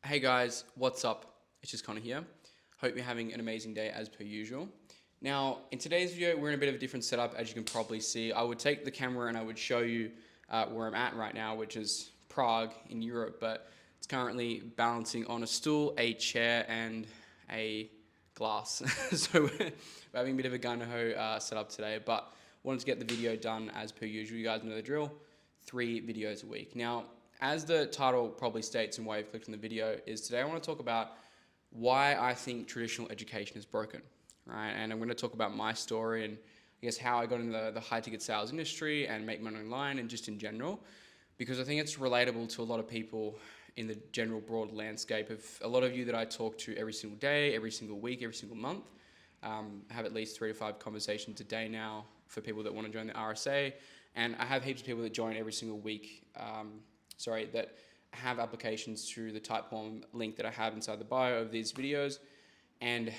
Hey guys, what's up? It's just Connor here. Hope you're having an amazing day as per usual. Now, in today's video, we're in a bit of a different setup, as you can probably see. I would take the camera and I would show you where I'm at right now, which is Prague in Europe, but it's currently balancing on a stool, a chair, and a glass. So we're having a bit of a gun-ho setup today, but wanted to get the video done as per usual. You guys know the drill, 3 videos a week. Now, as the title probably states and why you've clicked on the video, is today I want to talk about why I think traditional education is broken, right? And I'm going to talk about my story and I guess how I got into the high ticket sales industry and make money online and just in general, because I think it's relatable to a lot of people in the general broad landscape of a lot of you that I talk to every single day, every single week, every single month. I have at least 3 to 5 conversations a day now for people that want to join the RSA, and I have heaps of people that join every single week. That have applications through the Typeform link that I have inside the bio of these videos and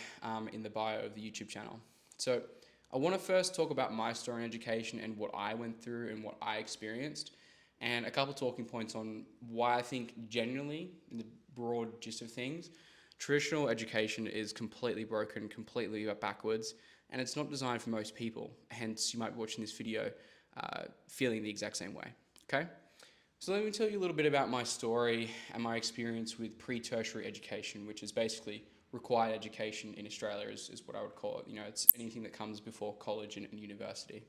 in the bio of the YouTube channel. So I want to first talk about my story in education and what I went through and what I experienced, and a couple talking points on why I think genuinely, in the broad gist of things, traditional education is completely broken, completely backwards, and it's not designed for most people. Hence, you might be watching this video feeling the exact same way. Okay? So let me tell you a little bit about my story and my experience with pre-tertiary education, which is basically required education in Australia is what I would call it. You know, it's anything that comes before college and university.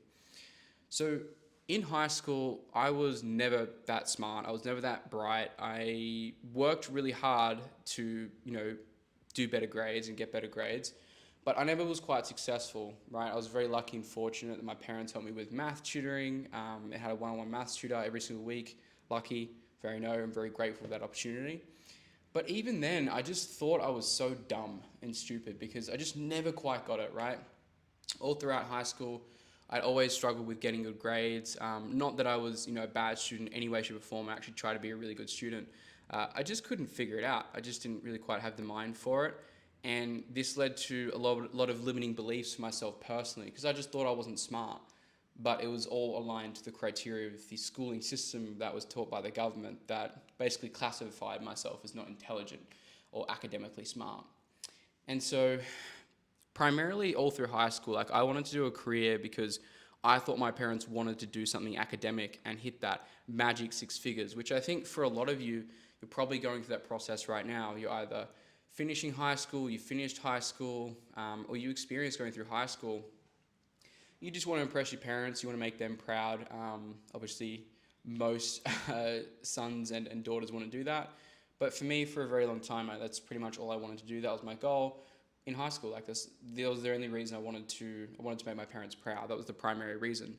So in high school, I was never that smart. I was never that bright. I worked really hard to, do better grades and get better grades. But I never was quite successful, right? I was very lucky and fortunate that my parents helped me with math tutoring. I had a one-on-one maths tutor every single week. Lucky, I'm very grateful for that opportunity. But even then, I just thought I was so dumb and stupid because I just never quite got it right. All throughout high school, I'd always struggled with getting good grades. Not that I was, a bad student in any way, shape, or form. I actually tried to be a really good student. I just couldn't figure it out. I just didn't really quite have the mind for it. And this led to a lot of limiting beliefs for myself personally because I just thought I wasn't smart. But it was all aligned to the criteria of the schooling system that was taught by the government that basically classified myself as not intelligent or academically smart. And so primarily all through high school, like I wanted to do a career because I thought my parents wanted to do something academic and hit that magic 6 figures, which I think for a lot of you, you're probably going through that process right now. You're either finishing high school, you finished high school, or you experienced going through high school. You just want to impress your parents, you want to make them proud. Obviously, most sons and daughters want to do that. But for me, for a very long time, that's pretty much all I wanted to do. That was my goal in high school. Like this, that was the only reason I wanted to make my parents proud. That was the primary reason.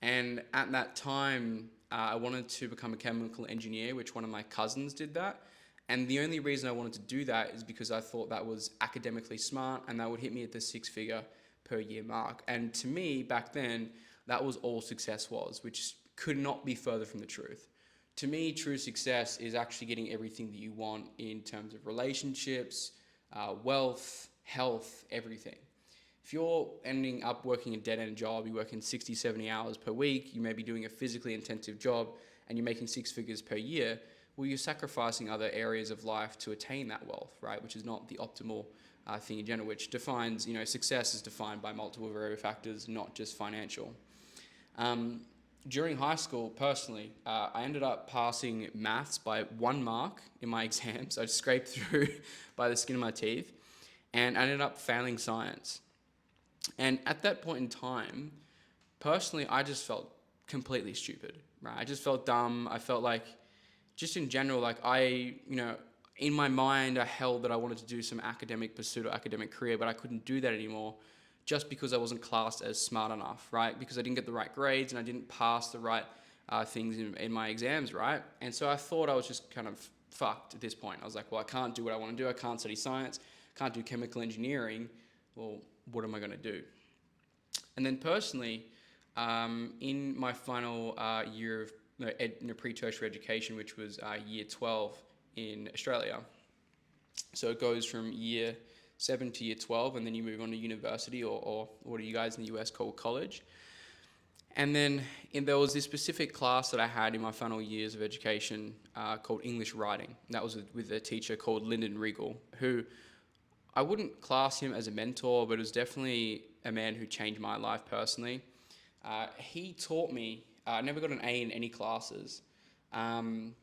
And at that time, I wanted to become a chemical engineer, which one of my cousins did that. And the only reason I wanted to do that is because I thought that was academically smart and that would hit me at the 6 figure per year mark. And to me, back then, that was all success was, which could not be further from the truth. To me, true success is actually getting everything that you want in terms of relationships, wealth, health, everything. If you're ending up working a dead-end job, you're working 60, 70 hours per week, you may be doing a physically intensive job, and you're making 6 figures per year, well, you're sacrificing other areas of life to attain that wealth, right? Which is not the optimal thing in general, which defines, success is defined by multiple variable factors, not just financial. During high school, personally, I ended up passing maths by 1 mark in my exams. I scraped through by the skin of my teeth, and I ended up failing science. And at that point in time, personally, I just felt completely stupid, right? I just felt dumb. I felt like, just in general, like in my mind, I held that I wanted to do some academic pursuit or academic career, but I couldn't do that anymore just because I wasn't classed as smart enough, right? Because I didn't get the right grades and I didn't pass the right things in my exams, right? And so I thought I was just kind of fucked at this point. I was like, well, I can't do what I want to do. I can't study science, can't do chemical engineering. Well, what am I going to do? And then personally, in my final year of pre-tertiary education, which was year 12 in Australia. So it goes from year 7 to year 12, and then you move on to university, or what do you guys in the US call college. And then there was this specific class that I had in my final years of education called English Writing. And that was with a teacher called Lyndon Regal, who I wouldn't class him as a mentor, but it was definitely a man who changed my life personally. He taught me, I never got an A in any classes, um,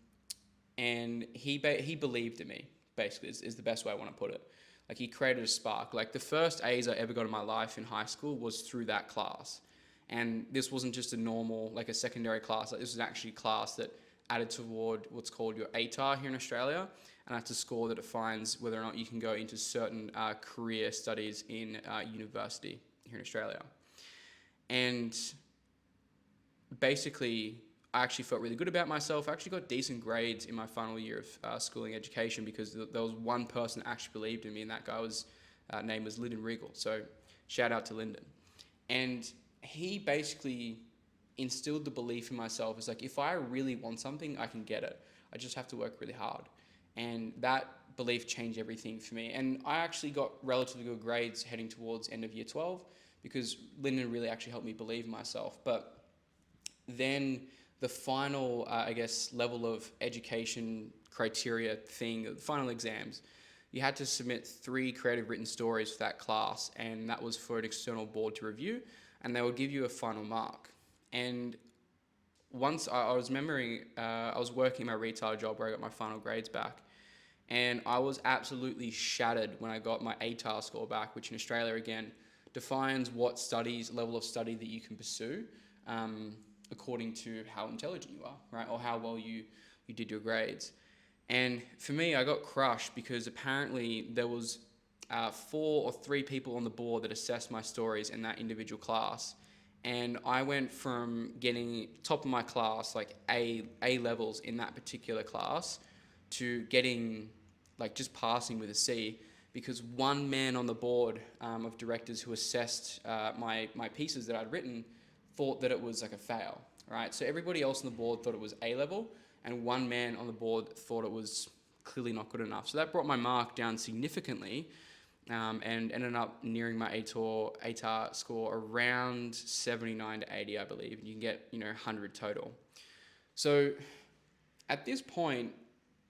and he believed in me, basically, is the best way I want to put it. Like, he created a spark. Like, the first A's I ever got in my life in high school was through that class. And this wasn't just a normal, like a secondary class. Like, this was actually a class that added toward what's called your ATAR here in Australia. And that's a score that defines whether or not you can go into certain career studies in university here in Australia. And basically, I actually felt really good about myself. I actually got decent grades in my final year of schooling education because there was one person that actually believed in me, and that guy was name was Lyndon Regal. So shout out to Lyndon. And he basically instilled the belief in myself. It's like, if I really want something, I can get it. I just have to work really hard. And that belief changed everything for me. And I actually got relatively good grades heading towards end of year 12 because Lyndon really actually helped me believe in myself. But then the final, I guess, level of education criteria thing, the final exams, you had to submit 3 creative written stories for that class, and that was for an external board to review, and they would give you a final mark. And once I was remembering, I was working my retail job where I got my final grades back, and I was absolutely shattered when I got my ATAR score back, which in Australia, again, defines what studies, level of study that you can pursue according to how intelligent you are, right? Or how well you did your grades. And for me, I got crushed because apparently there was 4 or 3 people on the board that assessed my stories in that individual class. And I went from getting top of my class, like A levels in that particular class, to getting like just passing with a C, because one man on the board of directors who assessed my pieces that I'd written thought that it was like a fail, right? So everybody else on the board thought it was A level, and one man on the board thought it was clearly not good enough. So that brought my mark down significantly, and ended up nearing my ATAR score around 79 to 80, I believe. You can get 100 total. So at this point,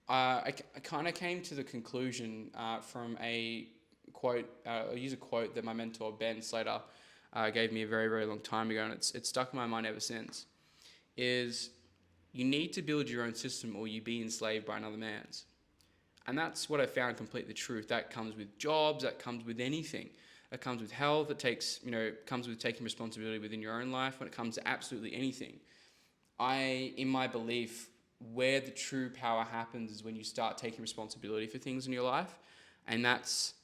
I kind of came to the conclusion from a quote. I'll use a quote that my mentor Ben Slater gave me a very, very long time ago, and it's stuck in my mind ever since. Is you need to build your own system, or you be enslaved by another man's. And that's what I found completely the truth. That comes with jobs, that comes with anything. That comes with health, comes with taking responsibility within your own life. When it comes to absolutely anything, in my belief, where the true power happens is when you start taking responsibility for things in your life. And that's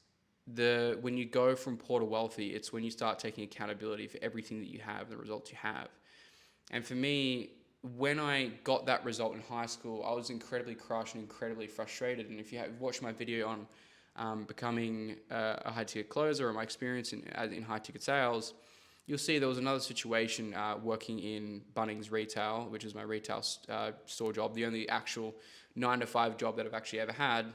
when you go from poor to wealthy, it's when you start taking accountability for everything that you have, the results you have. And for me, when I got that result in high school, I was incredibly crushed and incredibly frustrated. And if you have watched my video on becoming a high-ticket closer, or my experience in high-ticket sales, you'll see there was another situation working in Bunnings retail, which is my retail store job, the only actual 9 to 5 job that I've actually ever had,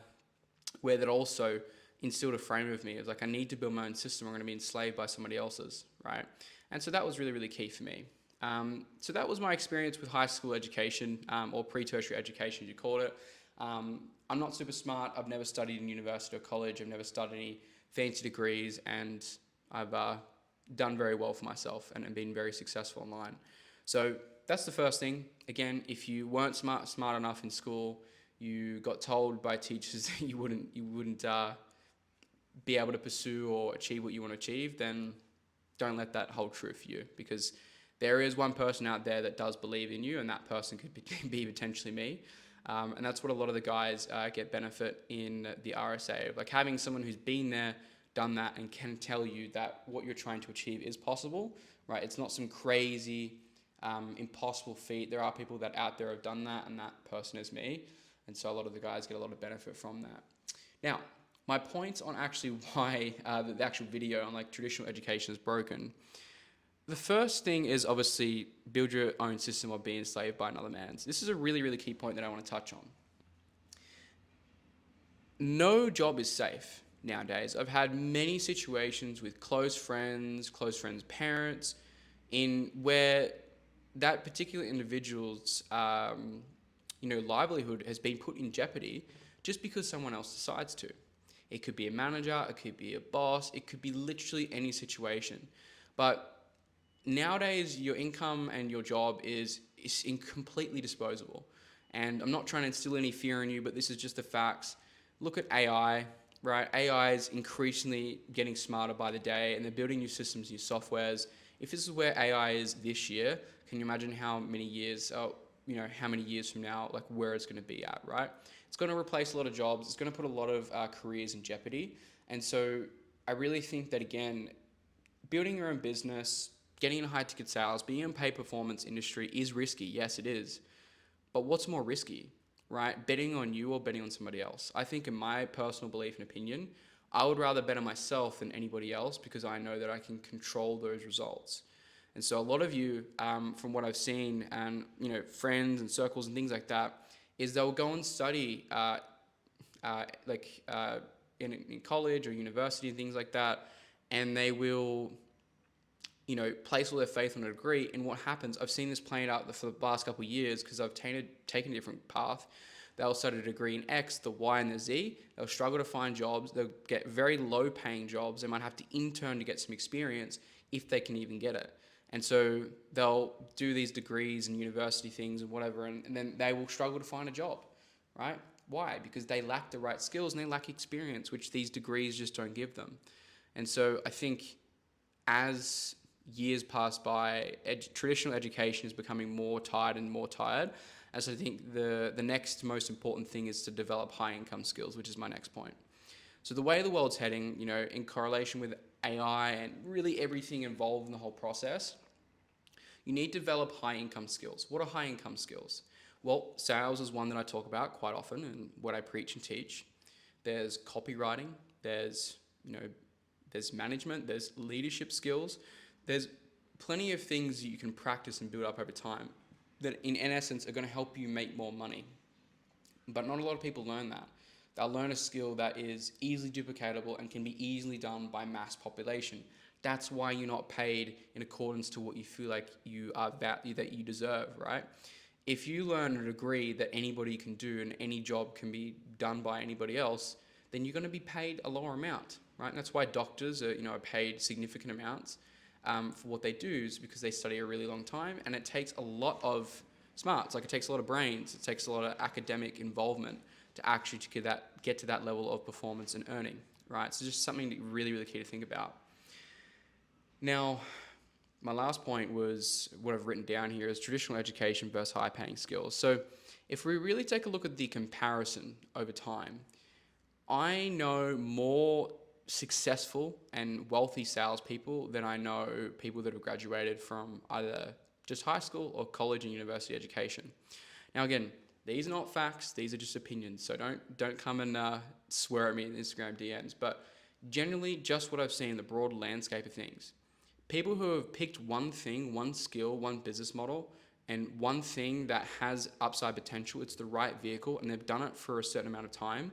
where that also instilled a frame of me. It was like, I need to build my own system. I'm going to be enslaved by somebody else's, right? And so that was really, really key for me. So that was my experience with high school education, or pre-tertiary education, as you called it. I'm not super smart. I've never studied in university or college. I've never studied any fancy degrees, and I've done very well for myself and been very successful online. So that's the first thing. Again, if you weren't smart enough in school, you got told by teachers that you wouldn't be able to pursue or achieve what you want to achieve, then don't let that hold true for you, because there is one person out there that does believe in you, and that person could be potentially me. And that's what a lot of the guys get benefit in the RSA, like having someone who's been there, done that, and can tell you that what you're trying to achieve is possible, right? It's not some crazy, impossible feat. There are people that out there have done that, and that person is me. And so a lot of the guys get a lot of benefit from that. Now, my point on actually why the actual video on like traditional education is broken. The first thing is obviously build your own system of being enslaved by another man's. This is a really, really key point that I want to touch on. No job is safe nowadays. I've had many situations with close friends' parents, in where that particular individual's livelihood has been put in jeopardy just because someone else decides to. It could be a manager, it could be a boss, it could be literally any situation. But nowadays, your income and your job is completely disposable. And I'm not trying to instill any fear in you, but this is just the facts. Look at AI, right? AI is increasingly getting smarter by the day, and they're building new systems, new softwares. If this is where AI is this year, can you imagine how many years, how many years from now, like where it's going to be at, right? It's going to replace a lot of jobs. It's going to put a lot of careers in jeopardy. And so I really think that, again, building your own business, getting in high ticket sales, being in a paid performance industry is risky. Yes, it is. But what's more risky, right? Betting on you or betting on somebody else? I think, in my personal belief and opinion, I would rather bet on myself than anybody else because I know that I can control those results. And so a lot of you, from what I've seen, and friends and circles and things like that, is they'll go and study in college or university and things like that, and they will place all their faith on a degree. And what happens, I've seen this playing out for the last couple of years because I've taken a different path. They'll study a degree in X, the Y, and the Z. They'll struggle to find jobs. They'll get very low paying jobs. They might have to intern to get some experience if they can even get it. And so they'll do these degrees and university things and whatever, and then they will struggle to find a job, right? Why? Because they lack the right skills and they lack experience, which these degrees just don't give them. And so I think as years pass by, traditional education is becoming more tired and more tired. And so I think the next most important thing is to develop high income skills, which is my next point. So the way the world's heading, in correlation with AI and really everything involved in the whole process, you need to develop high income skills. What are high income skills? Well, sales is one that I talk about quite often and what I preach and teach. There's copywriting, there's management, there's leadership skills. There's plenty of things that you can practice and build up over time that in essence are going to help you make more money. But not a lot of people learn that. They'll learn a skill that is easily duplicatable and can be easily done by mass population. That's why you're not paid in accordance to what you feel like you are that you deserve, right? If you learn a degree that anybody can do and any job can be done by anybody else, then you're going to be paid a lower amount, right? And that's why doctors are paid significant amounts for what they do, is because they study a really long time, and it takes a lot of smarts. Like, it takes a lot of brains, it takes a lot of academic involvement to actually get to that level of performance and earning, right? So just something really, really key to think about. Now, my last point was what I've written down here is traditional education versus high-paying skills. So if we really take a look at the comparison over time, I know more successful and wealthy salespeople than I know people that have graduated from either just high school or college and university education. Now, again, these are not facts; these are just opinions. So don't come and swear at me in Instagram DMs. But generally, just what I've seen in the broad landscape of things. People who have picked one thing, one skill, one business model, and one thing that has upside potential, it's the right vehicle, and they've done it for a certain amount of time,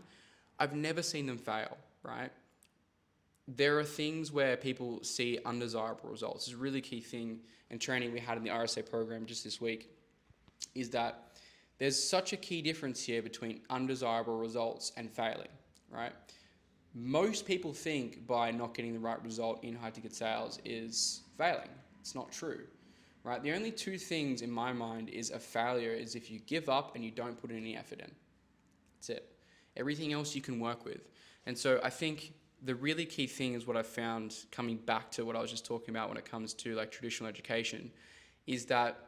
I've never seen them fail, right? There are things where people see undesirable results. It's a really key thing in training we had in the RSA program just this week, is that there's such a key difference here between undesirable results and failing, right? Most people think by not getting the right result in high ticket sales is failing. It's not true, right? The only two things in my mind is a failure is if you give up and you don't put any effort in. That's it. Everything else you can work with. And so I think the really key thing is what I've found, coming back to what I was just talking about when it comes to like traditional education, is that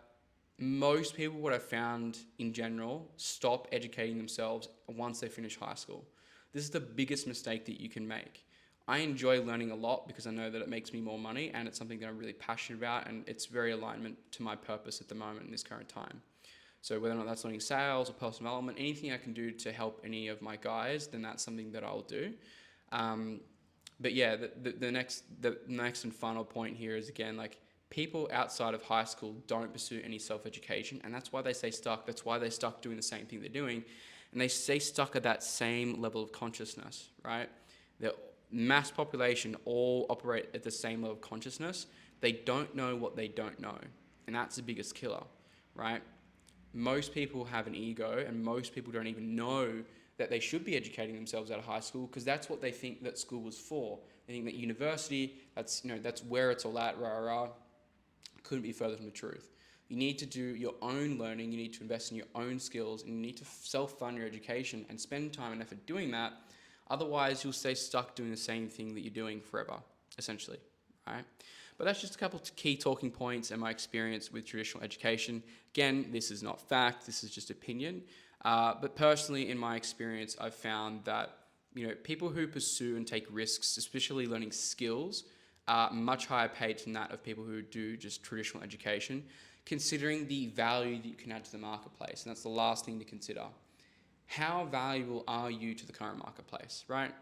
most people, what I've found in general, stop educating themselves once they finish high school. This is the biggest mistake that you can make. I enjoy learning a lot because I know that it makes me more money, and it's something that I'm really passionate about, and it's very alignment to my purpose at the moment in this current time. So whether or not that's learning sales or personal development, anything I can do to help any of my guys, then that's something that I'll do. But yeah, the next and final point here is, again, like, people outside of high school don't pursue any self-education, and that's why they stay stuck. That's why they're stuck doing the same thing they're doing, and they stay stuck at that same level of consciousness, right? The mass population all operate at the same level of consciousness. They don't know what they don't know. And that's the biggest killer, right? Most people have an ego, and most people don't even know that they should be educating themselves out of high school, because that's what they think that school was for. They think that university, that's where it's all at, rah, rah. Couldn't be further from the truth. You need to do your own learning, you need to invest in your own skills, and you need to self-fund your education and spend time and effort doing that. Otherwise, you'll stay stuck doing the same thing that you're doing forever, essentially, right? But that's just a couple of key talking points and my experience with traditional education. Again, this is not fact, this is just opinion. But personally, in my experience, I've found that people who pursue and take risks, especially learning skills, are much higher paid than that of people who do just traditional education, considering the value that you can add to the marketplace. And that's the last thing to consider. How valuable are you to the current marketplace, right?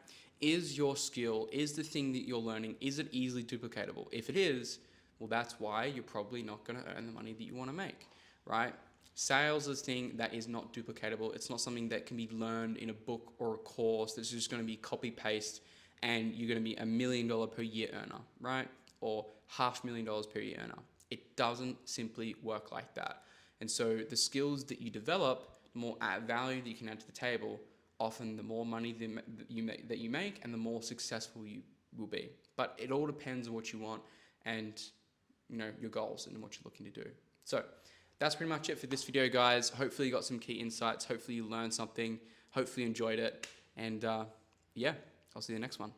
Is your skill, is the thing that you're learning, is it easily duplicatable? If it is, well, that's why you're probably not going to earn the money that you want to make, right? Sales is a thing that is not duplicatable. It's not something that can be learned in a book or a course that's just going to be copy paste and you're going to be $1 million per year earner, right? Or $500,000 per year earner. It doesn't simply work like that. And so the skills that you develop, the more value that you can add to the table, often the more money that you make and the more successful you will be. But it all depends on what you want and your goals and what you're looking to do. So that's pretty much it for this video, guys. Hopefully you got some key insights. Hopefully you learned something. Hopefully you enjoyed it. And yeah, I'll see you in the next one.